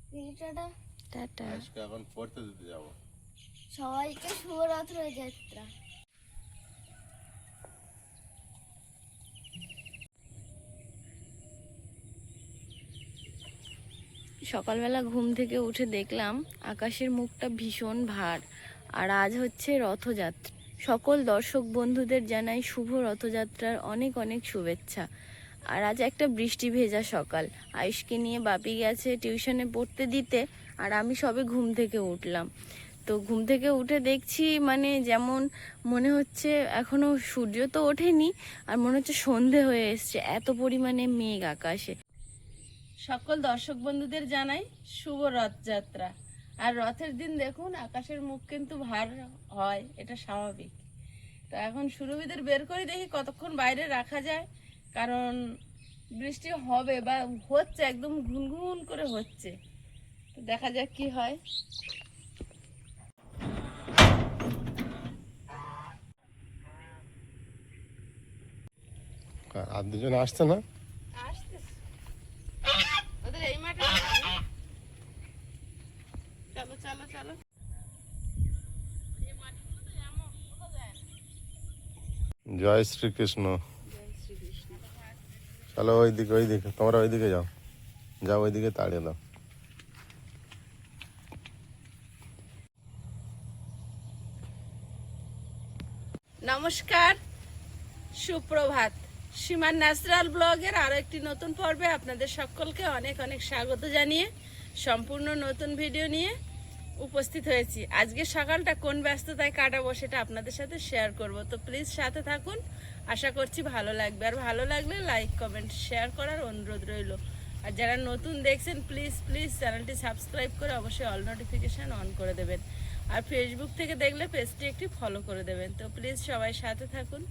Tata. Tata. আজকে এখন পড়তে দিতে যাব। সবাইকে শুভরাত্রি যাত্রা। সকালবেলা ঘুম থেকে উঠে দেখলাম আকাশের মুখটা ভীষণ ভার। আর আজ হচ্ছে রথযাত্রা। সকল দর্শক বন্ধুদের জানাই শুভ রথযাত্রার অনেক অনেক শুভেচ্ছা। আর আজ একটা বৃষ্টি ভেজা সকাল। আয়ুষকে নিয়ে বাপি গেছে টিউশনে পড়তে দিতে, আর আমি সবে ঘুম থেকে উঠলাম। তো ঘুম থেকে উঠে দেখছি মানে যেমন মনে হচ্ছে এখনো সূর্য তো ওঠেনি, আর মনে হচ্ছে সন্ধে হয়ে এসছে, এত পরিমাণে মেঘ আকাশে। সকল দর্শক বন্ধুদের জানাই শুভ রথযাত্রা। আর রথের দিন দেখুন আকাশের মুখ কিন্তু ভার হয়, এটা স্বাভাবিক। তো এখন সুরভিদের বের করে দেখি কতক্ষণ বাইরে রাখা যায়, কারণ বৃষ্টি হবে বা হচ্ছে, একদম ঘুনঘুন করে হচ্ছে। তো দেখা যাক কি হয়। আর দুজন আসছে না? ওদের এই মাঠে চলো চলো চলো। জয় শ্রীকৃষ্ণ। চলো ওইদিকে তোমরা ওইদিকে যাও, যাও ওইদিকে তাড়িয়ে দাও। নমস্কার, সুপ্রভাত। সীমার ন্যাচারাল ব্লগের আরো একটি নতুন পর্বে আপনাদের সকলকে অনেক অনেক স্বাগত জানিয়ে সম্পূর্ণ নতুন ভিডিও নিয়ে উপস্থিত হয়েছি। আজকে সকালটা কোন ব্যস্ততায় কাটাবো সেটা আপনাদের সাথে শেয়ার করব। তো প্লিজ সাথে থাকুন, আশা করছি ভালো লাগবে। আর ভালো লাগলে লাইক কমেন্ট শেয়ার করার অনুরোধ রইল। আর যারা নতুন দেখছেন প্লিজ প্লিজ চ্যানেলটি সাবস্ক্রাইব করে অবশ্যই অল নোটিফিকেশান অন করে দেবেন। আর ফেসবুক থেকে দেখলে পেজটি একটি ফলো করে দেবেন। তো প্লিজ সবাই সাথে থাকুন।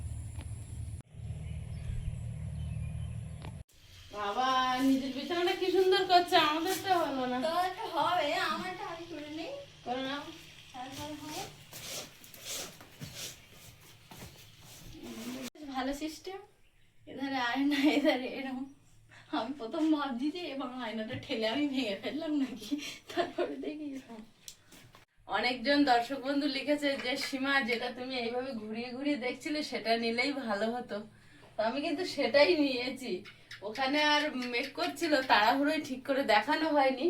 বাবা নিজের বিছানাটা কি সুন্দর করছে, আমাদেরটা হলো না। তো একটা হবে, আমারটা আমি করে নেই। করো না। তারপর হবে। ভালো সিস্টেম। এধারে আয়না, এধারে এরকম। আমি প্রথম ভাবছি যে এবং আয়নাটা ঠেলে আমি ভেঙে ফেললাম নাকি, তারপরে দেখি এরকম। অনেকজন দর্শক বন্ধু লিখেছে যে সীমা যেটা তুমি এইভাবে ঘুরিয়ে ঘুরিয়ে দেখছিলে সেটা নিলেই ভালো হতো। তো আমি কিন্তু সেটাই নিয়েছি। ওখানে আর মেক করছিল, তাড়াহুড়োই ঠিক করে দেখানো হয়নি।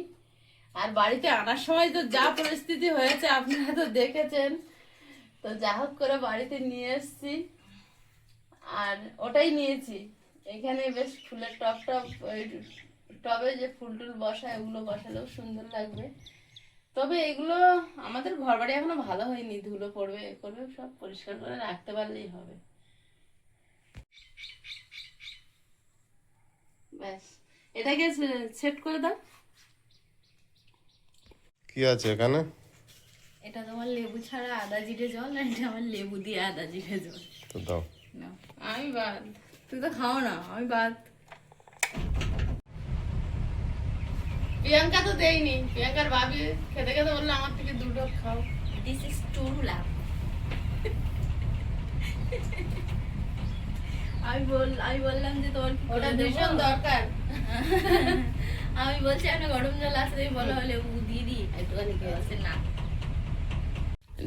আর বাড়িতে আনার সময় তো যা পরিস্থিতি হয়েছে আপনারা তো দেখেছেন। তো যা হোক করে বাড়িতে নিয়ে এসছি, আর ওটাই নিয়েছি। এখানে বেশ ফুলের ওই টবে যে ফুল টুল বসায় ওগুলো বসালেও সুন্দর লাগবে। তবে এগুলো আমাদের ঘর বাড়ি এখনো ভালো হয়নি, ধুলো পড়বে এ করবে, সব পরিষ্কার করে রাখতে পারলেই হবে। ব্যাস, এটাকে সেট করে দাও। কি আছে এখানে? এটা তোমার লেবু ছাড়া আদা জিরে জল, আর এটা আমার লেবু দিয়ে আদা জিরে জল। তো দাও। না আমি বাদ, তুই তো খাও না, আমি বাদ। প্রিয়াঙ্কা তো দেয়নি, প্রিয়াঙ্কার ভাবি খেতে খেতে বললো আমার থেকে দুটো খাও। দিস ইজ টু লাভ। আমি বললাম যে তোমার ওটা ভীষণ দরকার। আমি বলছি একটা গরম জল আছে, বলো হলে দিয়ে দিই একটুখানি, না।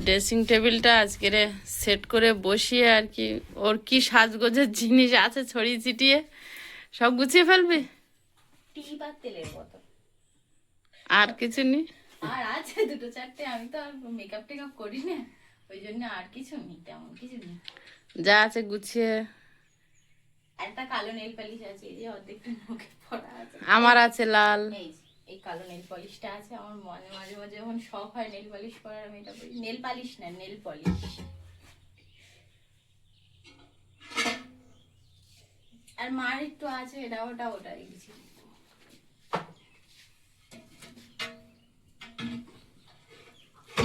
ড্রেসিং টেবিলটা আজকে সেট করে বসিয়ে আর কি, ওর কি সাজগোজের জিনিস আছে ছড়িয়ে ছিটিয়ে সব গুছিয়ে ফেলবি। টিপ আর তেলের বোতল আর কিছু নেই। আর আছে দুটো চারটে, আমি তো আর মেকআপ টেকআপ করি না, ওই জন্য আর কিছু নেই, তেমন কিছু নেই। যা আছে গুছিয়ে। একটা কালো নেল পালিশ আছে, এই যে অর্ধেকটা মুখে পড়া আছে। আমার আছে লাল। এই কালো নেল পলিশটা আছে আমার, মনে মাঝে মাঝে যখন শখ হয় নেল পালিশ করার আমি এটা করি। নেল পালিশ না, নেল পলিশ। আর মার একটু আছে, এটা ওটা ওটা রেখেছি।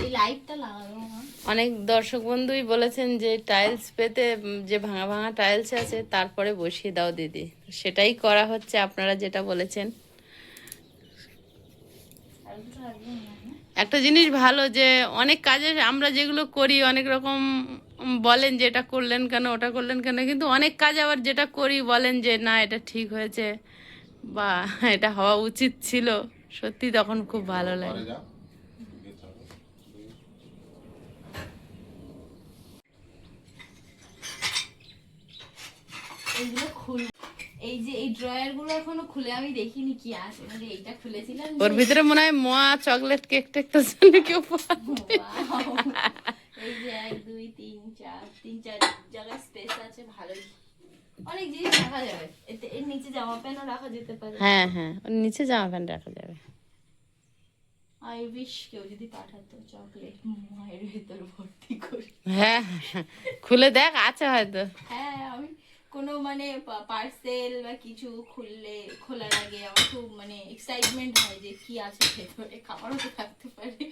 এই লাইটটা লাগাবো না। অনেক দর্শক বন্ধুই বলেছেন যে টাইলস পেতে যে ভাঙা ভাঙা টাইলস আছে তারপরে বসিয়ে দাও দিদি, সেটাই করা হচ্ছে আপনারা যেটা বলেছেন। একটা জিনিস ভালো যে অনেক কাজে আমরা যেগুলো করি অনেক রকম বলেন যে এটা করলেন কেন ওটা করলেন কেন, কিন্তু অনেক কাজ আবার যেটা করি বলেন যে না এটা ঠিক হয়েছে বা এটা হওয়া উচিত ছিল। সত্যি তখন খুব ভালো লাগে। পরে যাও এইগুলো খুল, এই যে এই ড্রয়ার গুলো এখনো খুলে আমি দেখিনি কি আছে, মানে এইটা খুলেছিলাম ওর যে- ভিতরে মনে হয় মোয়া চকলেট কেক টেক তো জন্য কেউ Wow! এই যে 1 2 3 4 3-4 জায়গায় স্পেস আছে, ভালোই অনেক জিনিস রাখা যাবে এতে। এর নিচে জামা প্যান্টও রাখা যেতে পারে। হ্যাঁ হ্যাঁ, ওর নিচে জামা প্যান্ট রাখা যাবে। আই উইশ কেউ যদি পাঠাতো চকলেট মায়ের ভেতর ভর্তি করে। হ্যাঁ হ্যাঁ, খুলে দেখ আছে হয়তো। হ্যাঁ, আমি কোনো মানে পার্সেল বা কিছু খোলার আগে আমার খুব মানে এক্সাইটমেন্ট হয় যে কি আছে ভেতরে, খাবারও তো থাকতে পারে।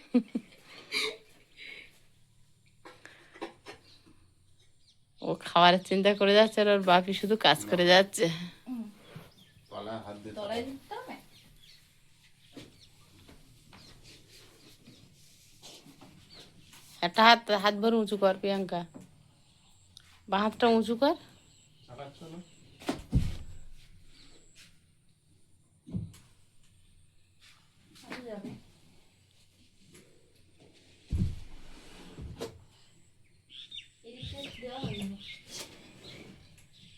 ও খাবারের চিন্তা করে যাচ্ছে আর ওর বাপি শুধু কাজ করে যাচ্ছে। তলায় হাত দিয়ে তলায় দিতে হবে। একটা হাত হাত ভরে উঁচু কর প্রিয়াঙ্কা, বা হাতটা উঁচু কর। চালাচ্ছ না যাবে। দেওয়া হয়নি।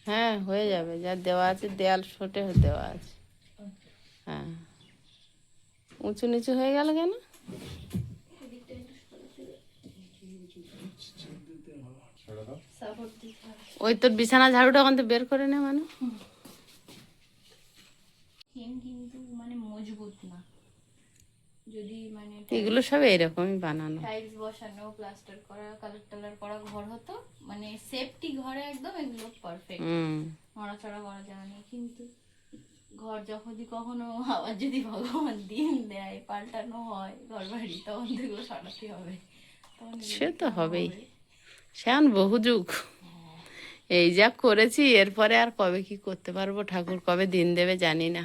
হ্যাঁ হয়ে যাবে, যা দেওয়া আছে দেয়াল ছোটে দেওয়া আছে। হ্যাঁ, উঁচু নিচু হয়ে গেল কেন? ছেড়ে দাও সাপোর্ট দিতে হবে। ওই তোর বিছানা ঝাড়ুটা ওখান থেকে বের করে নে মানে। কিন্তু মানে মজবুত না, যদি মানে এগুলো সব এইরকমই বানানো। টাইলস বসানো, প্লাস্টার করা, কালার টালার করা ঘর হতো, মানে সেফটি ঘরে একদম এগুলো পারফেক্ট, নড়াচড়া করা যায় না। কিন্তু ঘর যখনই কখনো আবার যদি ভগবান দিন দেয় পাল্টানো হয় ঘর বাড়ি, তখন তো এগুলো সরাতে হবে। তখন এগুলো সে তো কেমন হবেই, হবে? সে এখন বহু যুগ। এই যা করেছি এরপরে আর কবে কি করতে পারবো, ঠাকুর কবে দিন দেবে জানি না।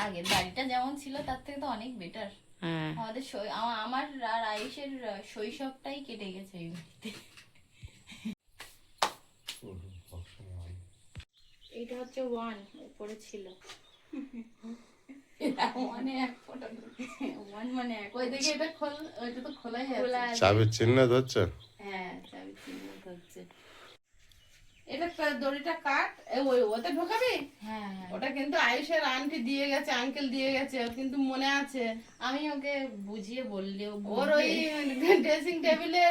আগের বাড়িটা যেমন ছিল তার থেকে তো অনেক বেটার। হ্যাঁ আমাদের আমার আর আয়ুষের শৈশবটাই কেটে গেছে এই বাড়িতে। এটা হচ্ছে 1 উপরে ছিল। মানে এক ফটো 1 মানে এক, ওই দিকে এটা খোল, ওইটা তো খোলাই খোলা আছে। চাবির চিহ্ন ধরছে হ্যাঁ চাবি চিহ্ন হচ্ছে। এটা দড়িটা কাট, ওই ওতে ঢোকাবি। হ্যাঁ হ্যাঁ, ওটা কিন্তু আয়ুষের আন্টি দিয়ে গেছে, আঙ্কেল দিয়ে গেছে, ওর কিন্তু মনে আছে। আমি ওকে বুঝিয়ে বললেও ওর ওই ড্রেসিং টেবিলে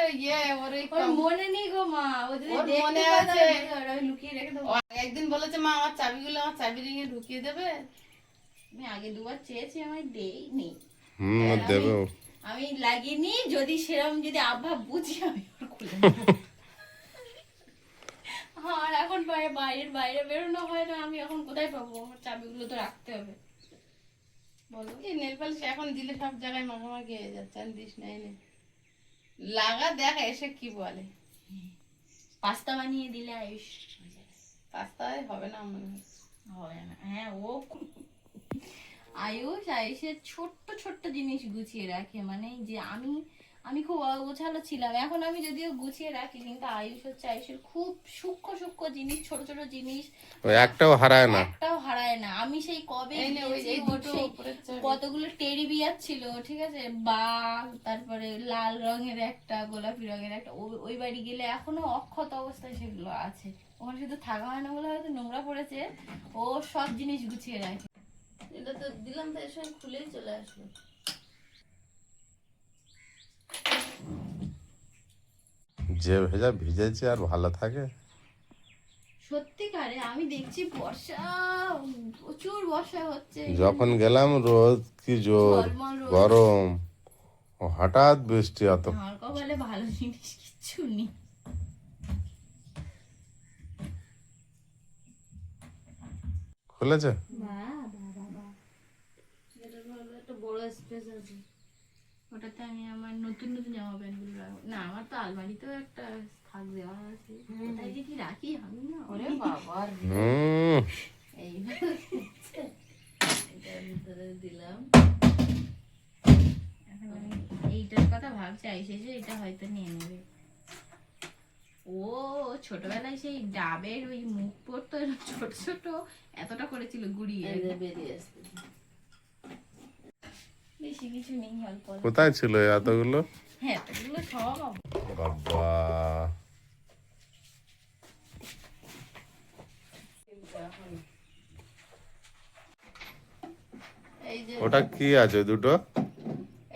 ওর ওই ওর মনে নেই গো মা, ও যদি ওর দেখতে মনে পায় আছে। তাহলে আমি লুকিয়ে রেখে দেবো। ও একদিন বলেছে মা আমার চাবিগুলো আমার চাবি রিঙে ঢুকিয়ে দেবে। আমি আগে 2বার চেয়েছি, আমায় দেইনি। ও দেবে ও। আমি লাগিনি, যদি সেরকম যদি আভা বুঝি আমি ওর খুলে নেবো। আর এখন বাইরে বেরোনো হয় না, আমি এখন কোথায় পাবো? আমার চাবিগুলো তো রাখতে হবে। বলো, এই নেল পালিশ এখন দিলে সব জায়গায় মাখামাখি হয়ে যাচ্ছে, আর দিস নাই নে। লাগা দেখ এসে কি বলে। পাস্তা বানিয়ে দিলে আয়ুষ রাস্তায় হবে না মনে হচ্ছে। হয় না। হ্যাঁ, আয়ুষের ছোট্ট ছোট্ট জিনিস গুছিয়ে রাখে, মানে যে আমি খুব অগোছালো ছিলাম, এখন আমি যদিও গুছিয়ে রাখি, কিন্তু আয়ুষের খুব সূক্ষ্ম সূক্ষ্ম জিনিস, ছোট ছোট জিনিস ওই একটাও হারায় না। একটাও হারায় না। আমি সেই কবে এই নে, ওই গিয়েছি, এই ওর দুটো সেই উপরের চাবি। কতগুলো টেডি বিয়ার ছিল, ঠিক আছে, বাঘ, তারপরে লাল রঙের একটা, গোলাপি রঙের একটা, ওই বাড়ি গেলে এখনো অক্ষত অবস্থায় সেগুলো আছে। ওখানে শুধু থাকা হয় না বলে হয়তো নোংরা পড়েছে, ও সব জিনিস গুছিয়ে রাখে। এটা তো দিলাম তো এর সঙ্গে খুলেই চলে আসলো। যে ভেজা ভিজেছে আর ভালো থাকে। সত্যিকারে আমি দেখছি বর্ষা, প্রচুর বর্ষা হচ্ছে। যখন গেলাম রোদ কি জোর, ঝলমল রোদ। গরম, ও হঠাৎ বৃষ্টি অত। আমার কপালে ভালো জিনিস কিচ্ছু নেই। খুলেছে একটা বড় স্পেস আছে, ওটাতে আমি আমার নতুন নতুন জামা প্যান্ট গুলো রাখবো। না, আমার তো আলমারিতেও একটা থাক দেওয়া আছে, ওটাই যে কি রাখি আমি না। ওরে বাবা, এই এটার ভিতরে দিলাম। এখন আমি এইটার কথা ভাবছি, আইসে এটা হয়তো নিয়ে নেবে। ও ছোটবেলায় সেই ডাবের ওই মুখ পড়তো এরকম ছোট ছোট, এতটা করেছিল গুড়িয়ে। এই যে বেরিয়ে আসছে। বেশি কিছু নেই, অল্প অল্প। কোথায় ছিল এতগুলো? হ্যাঁ এতগুলো সব বাবা, এই যে ওটা কি আছে দুটো?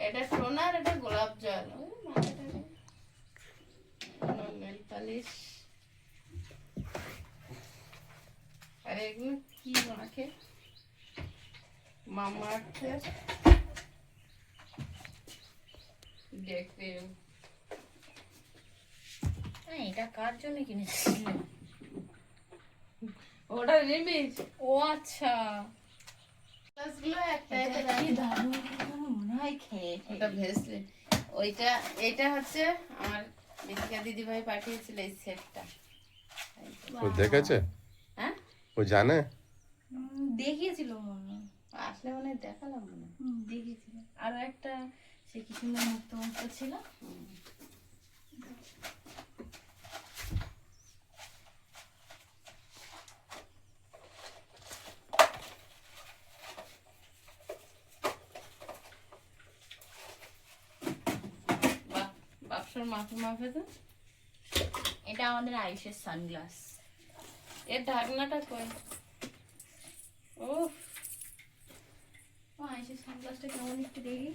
এটা টোনার, এটা গোলাপ জল, ওই মাথাটাকে নেল পালিশ। আর এগুলো কি মাখে? মামা আর্থের ডে ক্রিম। হ্যাঁ, এটা কার জন্য কিনেছিস? ওটা রিমিক্স। ও আচ্ছা, গ্লাসগুলো একটা একটা কি দারুণ, মনে হয় খেয়ে ওটা ভেসলিন। ওইটা, এটা হচ্ছে আমার বিথিকা দিদি ভাই পাঠিয়েছিল এই সেটটা। ও দেখেছে? হ্যাঁ, ও জানে? দেখিয়েছিল মনে হয়। আসলে মনে হয় দেখালাম মনে হয়। দেখিয়েছিল। আরো একটা সে কি সুন্দর মুক্ত মুক্ত ছিল। বাক্সর মাথা মাপে তো। এটা আমাদের আয়ুষের সানগ্লাস। এর ঢাকনাটা কই? ও আয়ুষের সানগ্লাসটা কেমন একটু দেখি।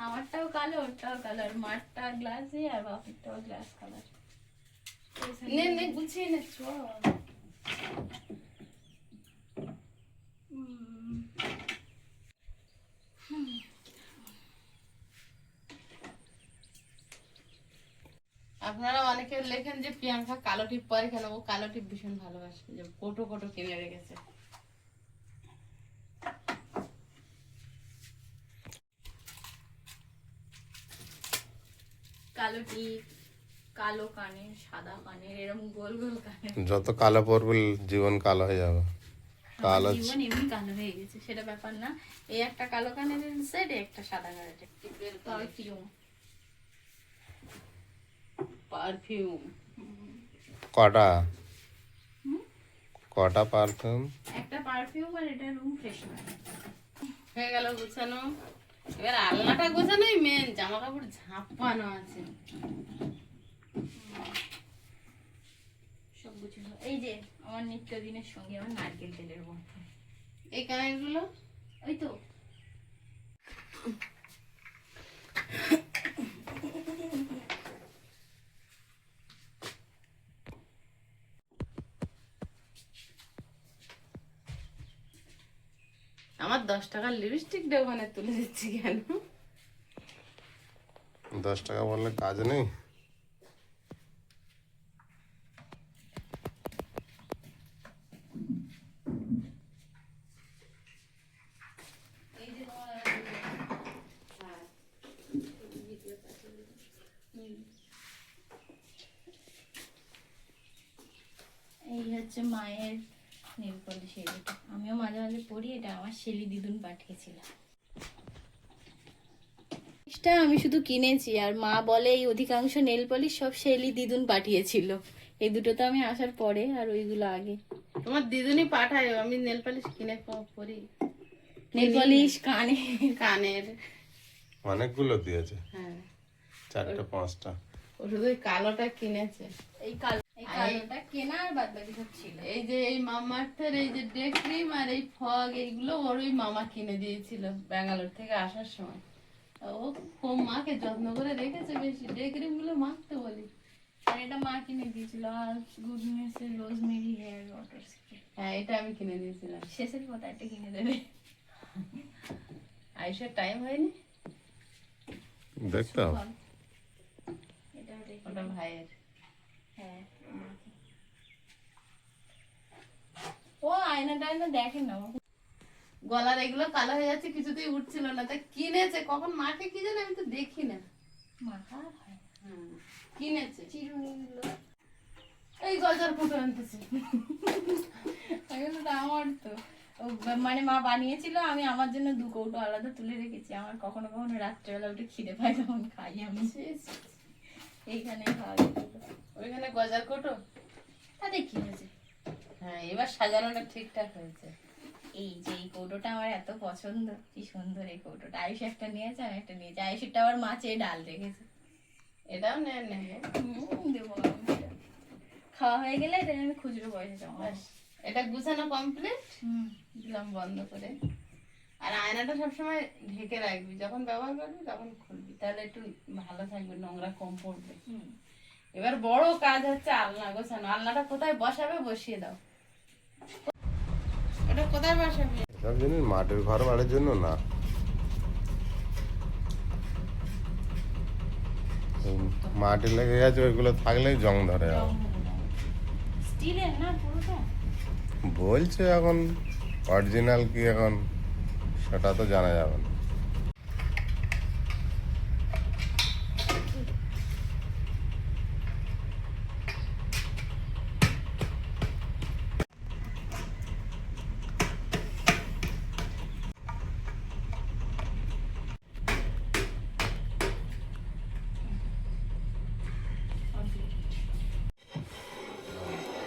আমারটাও কালো, ওরটাও কালো, আর মারটা গ্লাসই আর বাপিরটাও গ্লাস কালার। নে নে গুছিয়ে নে চল। আপনারা অনেকে লেখেন যে প্রিয়াঙ্কা কালো টিপ পরে কেন? ও কালো টিপ ভীষণ ভালোবাসে, যে কোটো কোটো কিনে রেখেছে। কালো টিপ, কালো কানের, সাদা কানের, এরকম গোল গোল কানের। যত কালো পড়বে জীবন কালো হয়ে যাবে। কালো আমার জীবন এমনি কালো হয়ে গেছে, সেটা ব্যাপার না। এই একটা কালো কানের সেট, একটা সাদা কানের পারফিউম। পারফিউম কটা? কটা পারফিউম? একটা পারফিউম আর এটা রুম ফ্রেশনার। হয়ে গেল গোছানো। এবার আলনাটা গোছানোই মেন, জামা কাপড় ঝাঁপানো আছে। সব গুছানো। এই যে আমার নিত্যদিনের সঙ্গে আমার নারকেল তেলের বোতল। এই কানেরগুলো ওই তো আমার 10 টাকার লিপস্টিকটা ওখানে তুলে দিচ্ছি কেন? 10 টাকা বললে কাজ নেই। এই যে তোমার এই হচ্ছে মায়ের নেল পলিশ। এটা আমিও মাঝে মাঝে পরি, এটা আমার শেলি দিদুন পাঠিয়েছিল। এটা আমি শুধু কিনেছি, আর মা বলে এই অধিকাংশ নেল পলিশ সব শেলি দিদুন পাঠিয়েছিল। এই দুটো তো আমি আসার পরে, আর ওইগুলো আগে। তোমার দিদুনি পাঠায়, আমি নেল পালিশ কিনে পরি। নেল পলিশ, কানে, কানের। অনেকগুলো দিয়েছে, হ্যাঁ, 4টা 5টা। ও শুধু ওই কালোটা কিনেছে। এই কালোটা কেনা, আর বাদ বাকি সব ছিল। এই যে এই মামার্থের এই যে ডে ক্রিম আর এই ফগ, এইগুলো ওর ওই মামা কিনে দিয়েছিল ব্যাঙ্গালোর থেকে আসার সময়। ও খুব মাকে যত্ন করে রেখেছে বেশি, ডে ক্রিম গুলো মাখতে বলি। আর এটা মা কিনে দিয়েছিল, আর গুডনেস এর রোজমেরি হেয়ার ওয়াটার স্প্রে। হ্যাঁ, এটা আমি কিনে দিয়েছিলাম। শেষের কথা একটা কিনে দেবে। আইসার টাইম হয়নি। দেখতে হবে। এটাও দেখি। ওটা ভাইয়ের। হ্যাঁ, মাকে। ও আয়না টায়না দেখে না। গলার এগুলো কালো হয়ে যাচ্ছে, কিছুতেই উঠছিল না, তা কিনেছে। কখন মাকে কি জানে, আমি তো দেখি না। মাথা হয় কিনেছে চিরুনিগুলো। এই গজার ফুটো আনতেছে। এগুলো তো আমার তো মানে মা বানিয়েছিল, আমি আমার জন্য 2 কৌটো আলাদা তুলে রেখেছি। আমার কখনো কখনো রাত্রেবেলা উঠে খিদে পায়, তখন খাই আমি। এইখানে খাওয়া যেত। ওইখানে গজার কোটো। তাতে কি হয়েছে? হ্যাঁ, এবার সাজানোটা ঠিকঠাক হয়েছে। এই যে এই কৌটোটা আমার এত পছন্দ, কি সুন্দর এই কৌটোটা। আয়ুষ একটা নিয়েছে, আমি একটা নিয়েছি। আয়ুষটা আবার মাছে ডাল রেখেছে। এটাও নেন নেবো। দেবো আমি এটা। খাওয়া হয়ে গেলে এটা আমি খুচরো পয়সা জমা ব্যাস, এটা গুছানো কমপ্লিট। দিলাম বন্ধ করে। আর আয়নাটা সবসময় ঢেকে রাখবি, যখন ব্যবহার করবি তখন খুলবি, তাহলে একটু ভালো থাকবে, নোংরা কম পড়বে। এবার বড় কাজ হচ্ছে আলনা গোছানো। আলনাটা কোথায় বসাবে বসিয়ে দাও। ওটা কোথায় বসাবি? সব জিনিস মাটির ঘর বাড়ির জন্য না, এই মাটি লেগে গেছে, ওইগুলো থাকলেই জং ধরে যাবে। স্টিলের না পুরোটা? বলছে এখন অরিজিনাল কি এখন সেটা তো জানা যাবে না।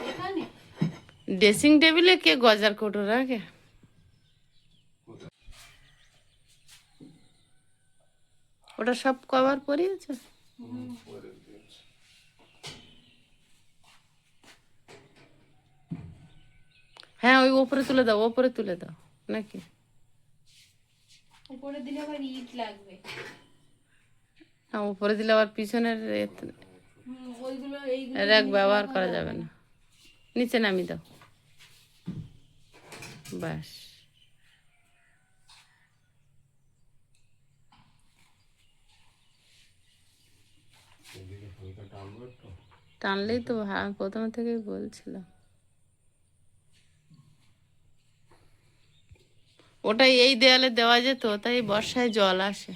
এখানে ড্রেসিং টেবিলে কে গজার কৌটো রাখে? ওটা সব কভার পরিয়েছে? হ্যাঁ, ওই ওপরে তুলে দাও, ওপরে তুলে দাও নাকি? উপরে দিলে আবার ইট লাগবে। হ্যাঁ, উপরে দিলে আবার পিছনের ওইগুলো এইগুলো র্যাক ব্যবহার করা যাবে না। নিচে নামিয়ে দাও, ব্যাস। টানলেই তো প্রথম থেকেই বলছিলাম। ওটা এই দেয়ালে দেওয়া যেত, তাই বর্ষায় জল আসে।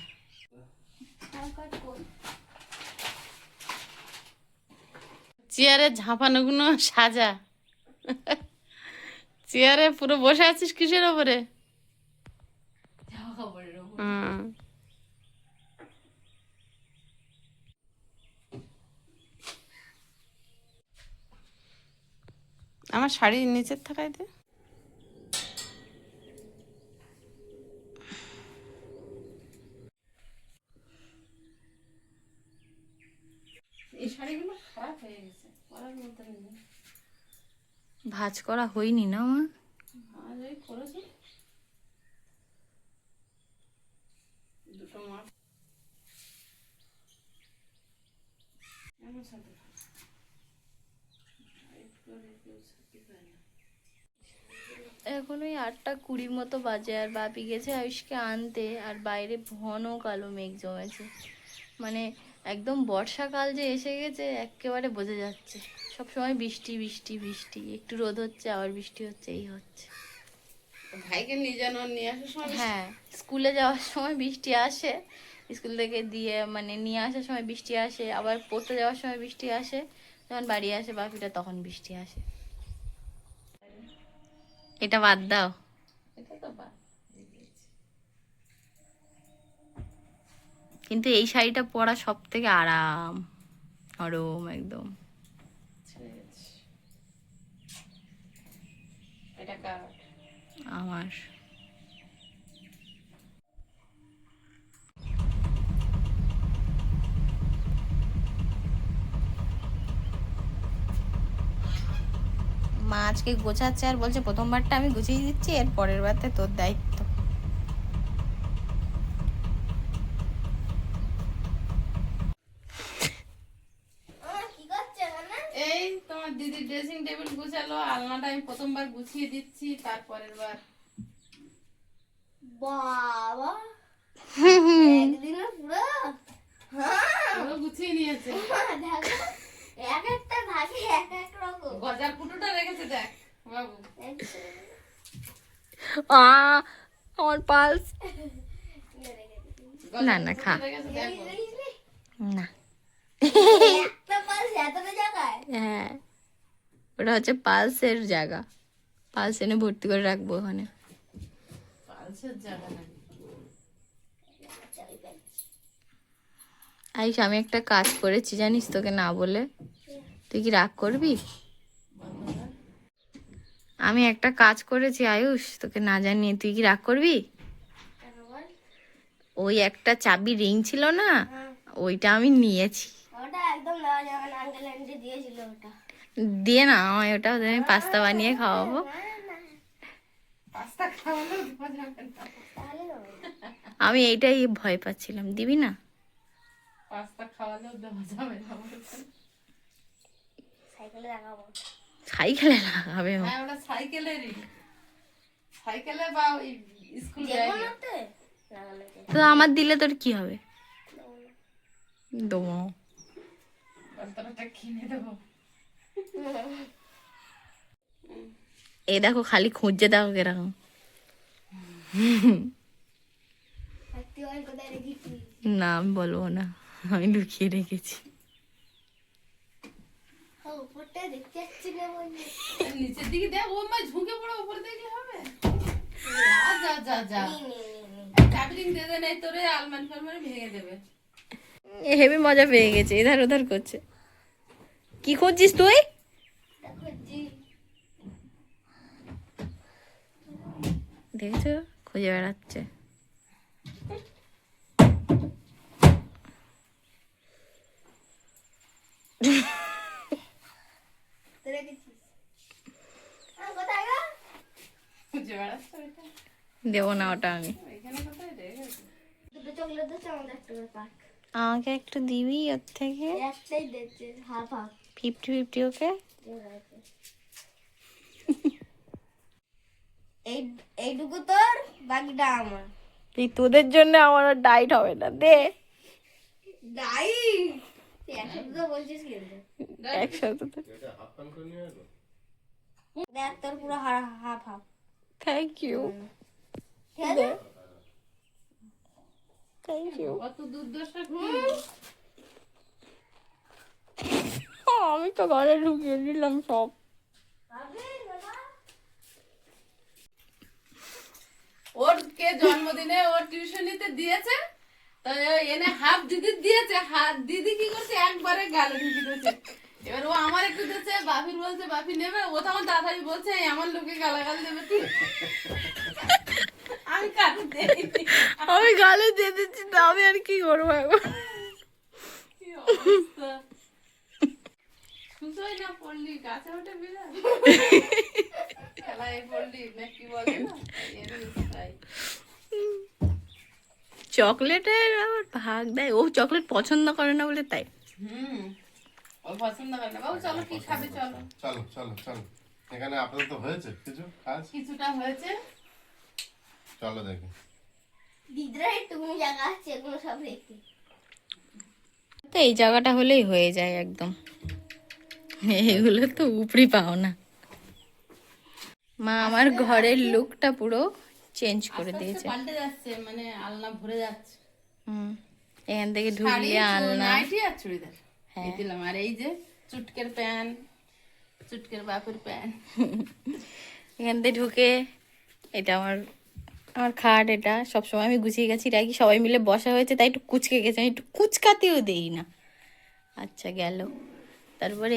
চেয়ারে ঝাঁপানোগুলো সাজা। চেয়ারে পুরো বসে আছিস কিসের ওপরে? জামা কাপড়ের উপর। হুম। আমার শাড়ির নিচের থাকায় দে। এই শাড়িগুলো খারাপ হয়ে গেছে, পরার মতো নেই। ভাঁজ করা হয়নি না মা? আজ ওই করেছি দুটো মাছ আমার সাথে এখন ওই 8:20 মতো বাজে, আর বাপি গেছে আয়ুষকে আনতে, আর বাইরে ঘন কালো মেঘ জমেছে। মানে একদম বর্ষাকাল যে এসে গেছে একেবারে বোঝা যাচ্ছে। সব সময় বৃষ্টি বৃষ্টি বৃষ্টি, একটু রোদ হচ্ছে আবার বৃষ্টি হচ্ছে, এই হচ্ছে। ভাইকে নিয়ে যেন নিয়ে আসার সময় হ্যাঁ, স্কুলে যাওয়ার সময় বৃষ্টি আসে, স্কুল থেকে দিয়ে মানে নিয়ে আসার সময় বৃষ্টি আসে, আবার পড়তে যাওয়ার সময় বৃষ্টি আসে, যখন বাড়ি আসে বাপিটা তখন বৃষ্টি আসে। এটা বাদ দাও। এটা তো বাদ। কিন্তু এই শাড়িটা পরা সব থেকে আরাম, নরম একদম। এটা কার? আমার। মা আজকে গোছাচ্ছে আর বলছে প্রথমবারটা আমি গুছিয়ে দিচ্ছি, এর পরের বারতে তোর দায়িত্ব। এই তোমার দিদির ড্রেসিং টেবিল গুছালো, আলনাটা আমি প্রথমবার গুছিয়ে দিচ্ছি, তারপরের বার বাবা একদিনে পুরো পুরো গুছিয়ে নিয়েছে। দেখো এক একটা ভাগে এক এক রকম গজার কুটোটা রেখেছে দেখ বাবু। আমার পালস। না না খা রেখেছে দেখো। না। একটা পাশ এতটা জায়গায় হ্যাঁ, ওটা হচ্ছে পালসের জায়গা, পালস এনে ভর্তি করে রাখবো ওখানে। জায়গা নাই। আইস, আমি একটা কাজ করেছি জানিস, তোকে না বলে। তুই কি রাগ করবি? আমি একটা কাজ করেছি আয়ুষ, তোকে না জানিয়ে। তুই কি রাগ করবি? ওই একটা চাবি রিং ছিল না, ওইটা আমি নিয়েছি। ওটা একদম নেওয়া যাবে না, আঙ্কেল আন্টি দিয়েছিল ওটা। দিয়ে না আমায় ওটা, ওদের আমি পাস্তা বানিয়ে খাওয়াবো। পাস্তা খাওয়ালেও দেওয়া যাবে না। তাহলে হবে। আমি এইটাই ভয় পাচ্ছিলাম, দিবি না? পাস্তা খাওয়ালেও দেওয়া যাবে না বলছে। সাইকেলে লাগাবো। সাইকেলে লাগাবে ও। হ্যাঁ, ওটা সাইকেলেরই। সাইকেলে বা ওই স্কুল ব্যাগে। যেকোনোতে লাগানো যায়। তো আমার দিলে তোর কি হবে? দেবো। পাস্তাটা কিনে দেবো। এই দেখো, খালি খুঁজছে, দেখো কিরকম। আর তুই ওই কোথায় রেখেছিস? না, আমি বলবো না, আমি লুকিয়ে রেখেছি। ও, উপরটা দেখতে যাচ্ছি না বলে। আর নিচের দিকে দেখ, ও মা ঝুঁকে পড়ে উপর দেখলে হবে। যা যা যা যা। নে, নে, নে, নে। চাবি রিং দিয়ে দে, নাই তোরে আলমারি ফালমারি ভেঙে দেবে। হেভি মজা পেয়ে গেছে, এধার ওধার করছে। কি করছিস তুই? দেখো জি। দেখেছো, খুঁজে বেড়াচ্ছে। তুই রেখেছিস? কোথায় গো? খুঁজে বেড়াচ্ছে ওইটা। দেবো না ওটা আমি। এখানে কোথায় রেখেছে? দুটো চকলেট দিচ্ছে, আমাদের একটা করে পাক। আমাকে একটু দিবি ওর থেকে? একটাই দিচ্ছে, হাফ হাফ। 50-50 ওকে। ঠিক আছে। এইটুকু তোর, বাকিটা আমার। এই তোদের জন্য আমার ডাইট হবে না, দে। দাই তুই একসাথে তো বলছিস কিন্তু। একসাথে তো। এটা হাফ প্যান্ট করে নিয়ে এলো? দেখ তোর পুরো হাফ হাফ। থ্যাংক ইউ, ঠিক আছে? Thank you. কত দুর্দশা। আমি তো ঘরে ঢুকিয়ে দিলাম সব। ওর কে জন্মদিনে ওর টিউশনিতে দিয়েছে, তো এনে হাফ দিদি দিয়েছে, হাফ দিদি কি করছে একবারে গালে ঢুকিয়ে দিয়েছে। এবার ও আমার একটু দিয়েছে, বাপির বলছে বাপি নেবে, ও তখন তাড়াতাড়ি বলছে এই আমার লোকে গালাগাল দেবে তুই। আমি কারণ দেইনি। আমি গালে দিয়ে দিচ্ছি, তো আমি আর কি করবো এখন? কি অবস্থা। সুসই না পড়লি, গাছে ওঠে বিড়াল। খেলায় পড়লি না কি বলে না, তাই। চকলেটের আবার ভাগ দেয়, ও চকলেট পছন্দ করে না বলে তাই। ও পছন্দ করে না। বাবু চলো, কি খাবে চলো। চলো চলো চলো, এখানে আপাতত হয়েছে কিছু কাজ, কিছুটা হয়েছে। চলো দেখি। দিদিরা একটুকুনি জায়গা আছে, এগুলো সব রেখে। তো এই জায়গাটা হলেই হয়ে যায় একদম। এগুলো তো উপরি পাও না। মা আমার ঘরের লুকটা পুরো চেঞ্জ করে আস্তে আস্তে দিয়েছে। পাল্টে যাচ্ছে, মানে আলনা ভরে যাচ্ছে। হুম, এখান থেকে শাড়ি, ঢুকলে আলনা। নাইটি আর চুড়িদার হ্যাঁ। এই দিলাম। আর এই যে চুটকের প্যান্ট, চুটকের বাপের প্যান্ট। এখান থেকে ঢুকে, এটা আমার আমার খাট, এটা সবসময় আমি গুছিয়ে গেছি রাখি। সবাই মিলে বসা হয়েছে তাই একটু কুচকে গেছে, আমি একটু কুচকাতেও দেই না। আচ্ছা, গেল। তারপরে